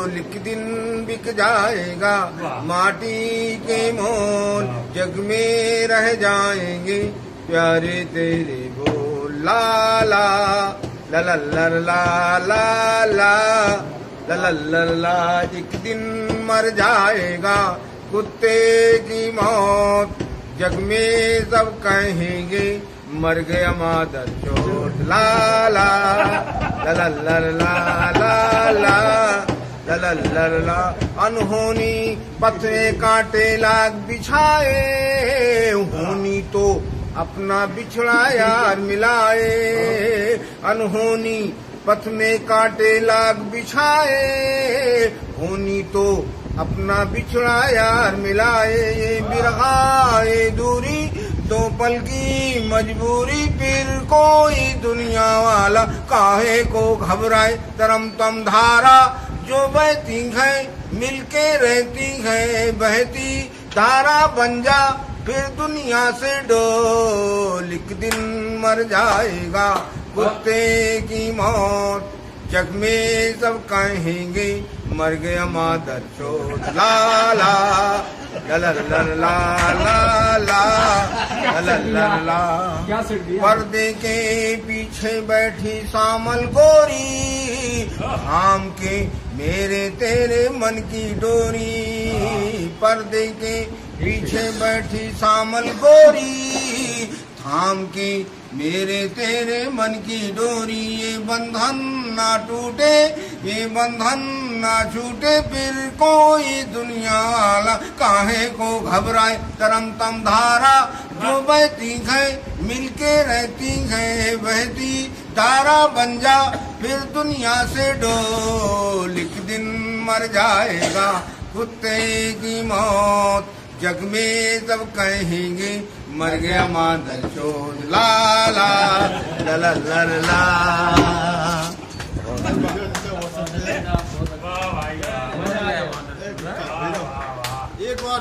लिख दिन बिक जाएगा, माटी के मोल जग में रह जाएंगे, प्यारे तेरे बोल ला ला ला ला ला ला ला ला ला ला ला। एक दिन मर जाएगा कुत्ते की मौत, जग में सब कहेंगे मर गया मादर चोट, ला ला ला ला ला ला ला ला ला ला ला। अनहोनी पत्थरे कांटे लाग बिछाए, होनी तो अपना बिछड़ा यार मिलाए, अनहोनी पथ में कांटे लाग बिछाए, होनी तो अपना बिछड़ा यार मिलाए। ये बिरहाए दूरी दो पल की मजबूरी, फिर कोई दुनिया वाला काहे को घबराए। तरम तम धारा जो बहती है मिलके रहती है, बहती धारा बन जा फिर दुनिया से डोल। एक दिन मर जाएगा कुत्ते की मौत, जग में सब कहेंगे मर गया मादर चोट, ला ला ला ला ला ला ला ला ला ला। पर्दे के पीछे बैठी सामल गोरी, थाम के मेरे तेरे मन की डोरी। पर्दे के पीछे बैठी सामल गोरी, थाम के मेरे तेरे मन की डोरी। ये बंधन ना टूटे, ये बंधन ना छूटे, फिर कोई दुनिया वाला काहे को घबराए। तरम तम धारा जो बहती है मिलके रहती है, बहती धारा बन जा फिर दुनिया से डोल। एक दिन मर जाएगा कुत्ते की मौत, जग में सब कहेंगे मर गया मादर चोट, ला ला ला ला ला ला। एक बार